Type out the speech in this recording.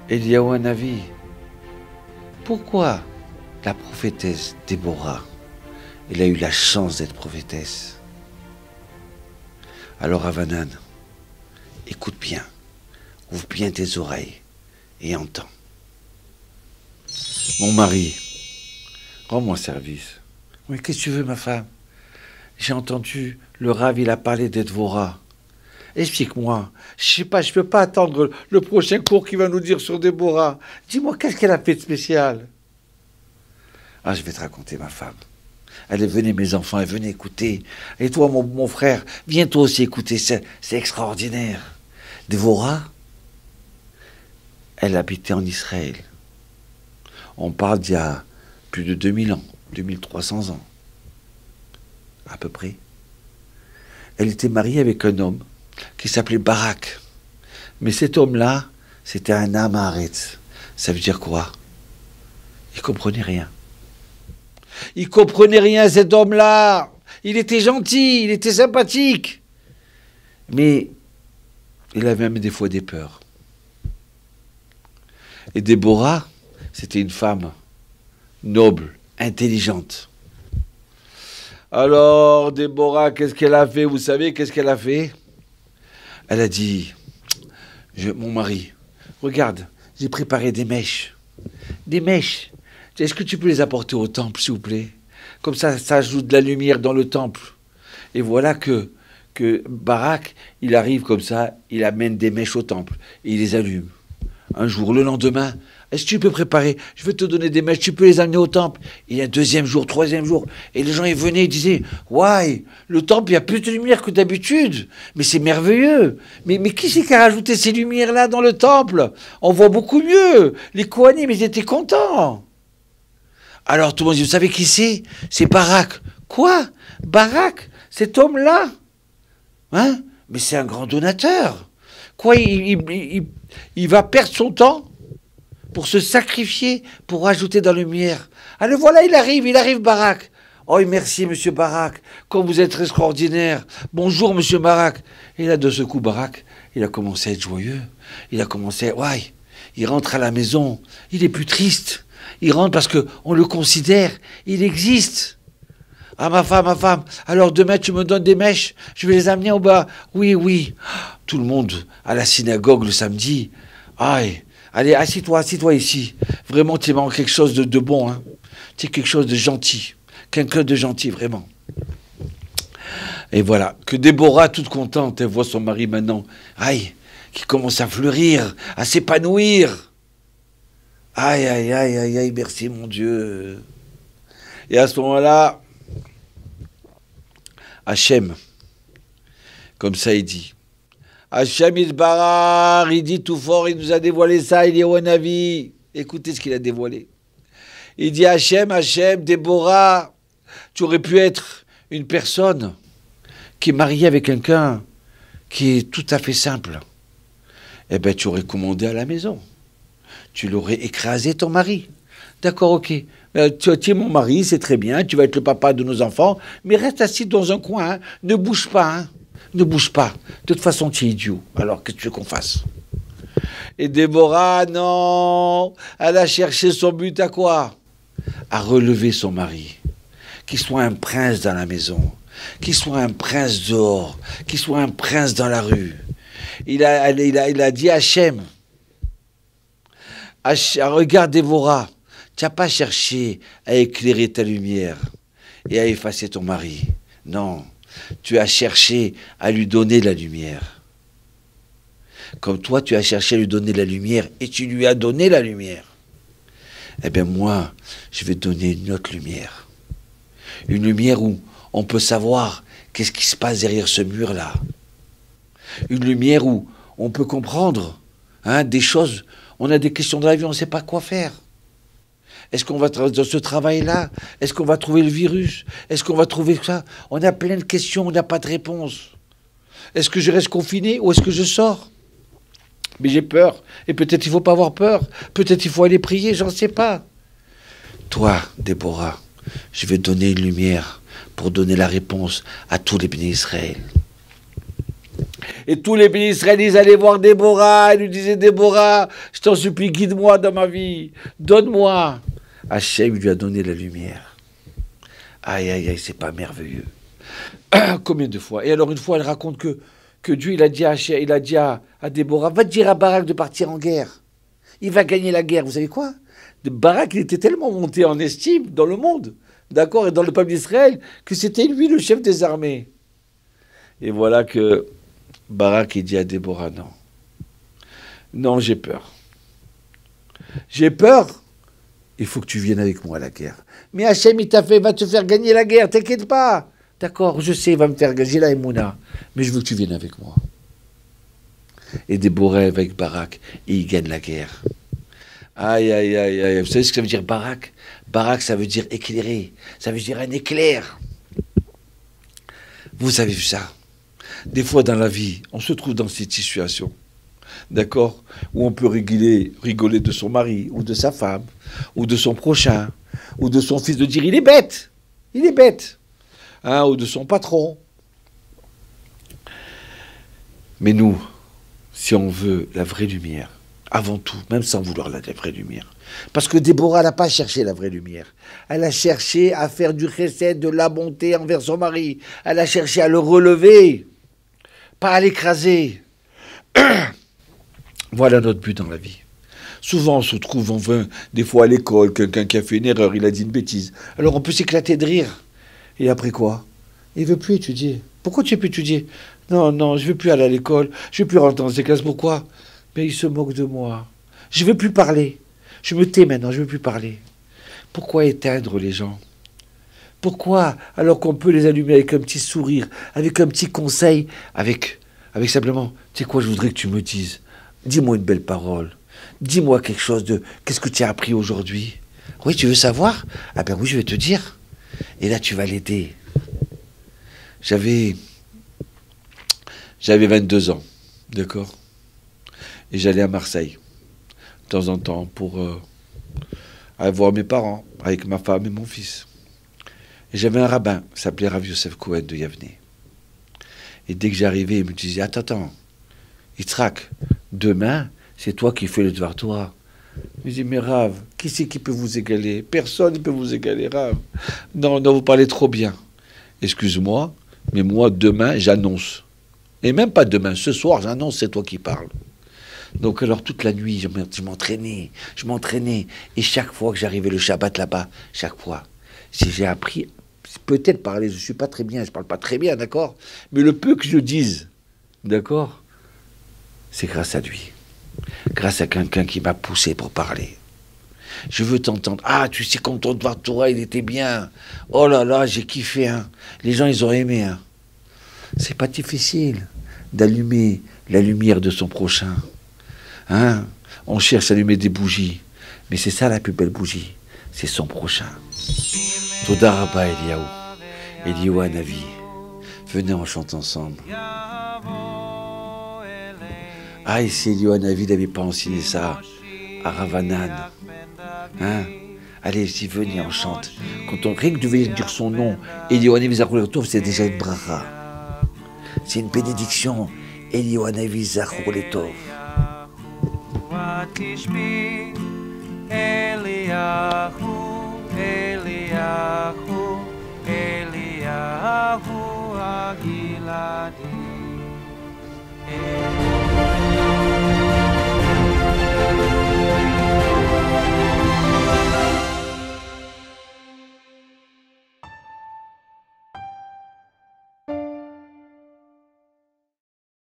Eliyahu Hanavi, pourquoi la prophétesse Déborah, elle a eu la chance d'être prophétesse? Alors Havanan, écoute bien, ouvre bien tes oreilles et entends. Mon mari, rends-moi service. Oui, qu'est-ce que tu veux, ma femme? J'ai entendu, le Rav, il a parlé de Déborah. Explique-moi. Je sais pas, je peux pas attendre le prochain cours qu'il va nous dire sur Déborah. Dis-moi, qu'est-ce qu'elle a fait de spécial? Ah, je vais te raconter, ma femme. Allez, venez, mes enfants, et venez écouter. Et toi, mon frère, viens toi aussi écouter. C'est extraordinaire. Déborah, elle habitait en Israël. On parle d'il y a plus de 2000 ans, 2300 ans, à peu près. Elle était mariée avec un homme qui s'appelait Barak. Mais cet homme-là, c'était un âme haaretz. Ça veut dire quoi? Il comprenait rien. Il comprenait rien, cet homme-là. Il était gentil, il était sympathique. Mais il avait même des fois des peurs. Et Déborah, c'était une femme noble, intelligente. Alors, Déborah, qu'est-ce qu'elle a fait? Vous savez, qu'est-ce qu'elle a fait? Elle a dit, mon mari, regarde, j'ai préparé des mèches. Des mèches. Est-ce que tu peux les apporter au temple, s'il vous plaît? Comme ça ajoute de la lumière dans le temple. Et voilà que Barak, il arrive comme ça, il amène des mèches au temple, et il les allume. Un jour, le lendemain, est-ce que tu peux préparer? Je vais te donner des mèches, tu peux les amener au temple. Il y a deuxième jour, troisième jour, et les gens ils venaient, ils disaient, ouais, le temple, il y a plus de lumière que d'habitude, mais c'est merveilleux. Mais qui c'est qui a rajouté ces lumières-là dans le temple? On voit beaucoup mieux. Les Kohanim, ils étaient contents. Alors tout le monde dit, vous savez qui c'est? C'est Barak. Quoi? Barak? Cet homme-là? Hein? Mais c'est un grand donateur. Quoi, il va perdre son temps pour se sacrifier, pour ajouter dans la lumière. Alors voilà, il arrive Barak. Oh, merci, monsieur Barak, comme vous êtes extraordinaire. Bonjour, monsieur Barak. Et là, de ce coup, Barak, il a commencé à être joyeux. Il a commencé, ouais, il rentre à la maison, il est plus triste. Il rentre parce qu'on le considère, il existe. Ah, ma femme, alors demain tu me donnes des mèches, je vais les amener au bas. Oui. Tout le monde à la synagogue le samedi. Aïe, allez, assis-toi ici. Vraiment, tu es quelque chose de bon, hein. Tu es quelque chose de gentil. Quelqu'un de gentil, vraiment. Et voilà, que Déborah, toute contente, elle voit son mari maintenant, aïe, qui commence à fleurir, à s'épanouir. Aïe, merci mon Dieu. Et à ce moment-là, Hachem, comme ça il dit, Hachem Yitbarach, il dit tout fort, il nous a dévoilé ça, il est au Hanavi. Écoutez ce qu'il a dévoilé. Il dit Hachem, Déborah, tu aurais pu être une personne qui est mariée avec quelqu'un qui est tout à fait simple. Eh bien, tu aurais commandé à la maison. Tu l'aurais écrasé, ton mari. D'accord, ok. Tu es mon mari, c'est très bien, tu vas être le papa de nos enfants, mais reste assis dans un coin, hein. Ne bouge pas, hein. Ne bouge pas. De toute façon, tu es idiot. Alors, qu'est-ce que tu veux qu'on fasse? Et Déborah, non, elle a cherché son but à quoi? À relever son mari. Qu'il soit un prince dans la maison, qu'il soit un prince dehors, qu'il soit un prince dans la rue. Il a dit à Hachem, regarde Déborah, tu n'as pas cherché à éclairer ta lumière et à effacer ton mari. Non, tu as cherché à lui donner la lumière. Comme toi, tu as cherché à lui donner la lumière et tu lui as donné la lumière. Eh bien moi, je vais donner une autre lumière. Une lumière où on peut savoir qu'est-ce qui se passe derrière ce mur-là. Une lumière où on peut comprendre des choses. On a des questions de la vie, on ne sait pas quoi faire. Est-ce qu'on va dans ce travail-là? Est-ce qu'on va trouver le virus? Est-ce qu'on va trouver ça? On a plein de questions, on n'a pas de réponse. Est-ce que je reste confiné ou est-ce que je sors? Mais j'ai peur. Et peut-être il ne faut pas avoir peur. Peut-être il faut aller prier, j'en sais pas. Toi, Déborah, je vais donner une lumière pour donner la réponse à tous les bénis Israël. Et tous les pays israéliens allaient voir Déborah, ils lui disaient, Déborah, je t'en supplie, guide-moi dans ma vie, donne-moi. Hachem lui a donné la lumière. Aïe, aïe, aïe, c'est pas merveilleux. Combien de fois? Et alors une fois, elle raconte que Dieu, il a dit à Déborah, va dire à Barak de partir en guerre. Il va gagner la guerre. Vous savez quoi? Barak, il était tellement monté en estime dans le monde, d'accord, et dans le peuple d'Israël, que c'était lui le chef des armées. Et voilà que Barak, il dit à Déborah, non. Non, j'ai peur. J'ai peur. Il faut que tu viennes avec moi à la guerre. Mais Hachem, il va te faire gagner la guerre, t'inquiète pas. D'accord, je sais, il va me faire gagner la Emouna, mais je veux que tu viennes avec moi. Et Déborah avec Barak, et il gagne la guerre. Aïe, aïe, aïe, aïe. Vous savez ce que ça veut dire Barak? Barak, ça veut dire éclairé. Ça veut dire un éclair. Vous avez vu ça? Des fois dans la vie, on se trouve dans cette situation, d'accord, où on peut rigoler de son mari, ou de sa femme, ou de son prochain, ou de son fils, de dire il est bête, hein, ou de son patron. Mais nous, si on veut la vraie lumière, avant tout, même sans vouloir la vraie lumière, parce que Déborah n'a pas cherché la vraie lumière, elle a cherché à faire du chesed, de la bonté envers son mari, elle a cherché à le relever, pas à l'écraser. Voilà notre but dans la vie. Souvent, on se trouve, des fois à l'école, quelqu'un qui a fait une erreur, il a dit une bêtise. Alors on peut s'éclater de rire. Et après quoi? Il ne veut plus étudier. Pourquoi tu ne veux plus étudier? Non, non, je ne veux plus aller à l'école, je ne veux plus rentrer dans ces classes. Pourquoi? Mais il se moque de moi. Je ne veux plus parler. Je me tais maintenant, je ne veux plus parler. Pourquoi éteindre les gens? Pourquoi, alors qu'on peut les allumer avec un petit sourire, avec un petit conseil, avec simplement, tu sais quoi, je voudrais que tu me dises, dis-moi une belle parole, dis-moi quelque chose de, qu'est-ce que tu as appris aujourd'hui? Oui, tu veux savoir? Ah ben oui, je vais te dire. Et là, tu vas l'aider. J'avais 22 ans, d'accord? Et j'allais à Marseille, de temps en temps, pour aller voir mes parents, avec ma femme et mon fils. Et j'avais un rabbin, il s'appelait Rav Yosef Cohen de Yavne. Et dès que j'arrivais, il me disait, attends, Yitzhak, demain, c'est toi qui fais le devoir Torah. Je me dis, mais Rav, qui c'est qui peut vous égaler? Personne ne peut vous égaler, Rav. Non, non, vous parlez trop bien. Excuse-moi, mais moi, demain, j'annonce. Et même pas demain, ce soir, j'annonce, c'est toi qui parles. Donc alors, toute la nuit, je m'entraînais. Et chaque fois que j'arrivais le Shabbat là-bas, chaque fois, si j'ai appris, peut-être parler, je ne suis pas très bien, je ne parle pas très bien, d'accord? Mais le peu que je dise, d'accord? C'est grâce à lui. Grâce à quelqu'un qui m'a poussé pour parler. Je veux t'entendre. Ah, tu sais, comme ton devoir Torah, il était bien. Oh là là, j'ai kiffé, hein. Les gens, ils ont aimé, hein. C'est pas difficile d'allumer la lumière de son prochain. Hein? On cherche à allumer des bougies. Mais c'est ça la plus belle bougie. C'est son prochain. Toda Rabba Eliyahu. Eliyahu Hanavi. Venez, on chante ensemble. Ah, et si Eliyahu Hanavi n'avait pas enseigné ça à Ravanan. Hein? Allez, si venez, on chante. Quand on rien que devait dire son nom, Eliyahu Hanavi Zachor Letov, c'est déjà une bracha. C'est une bénédiction. Eliyahu Hanavi Zachor Letov. Eliyahu Agiladi.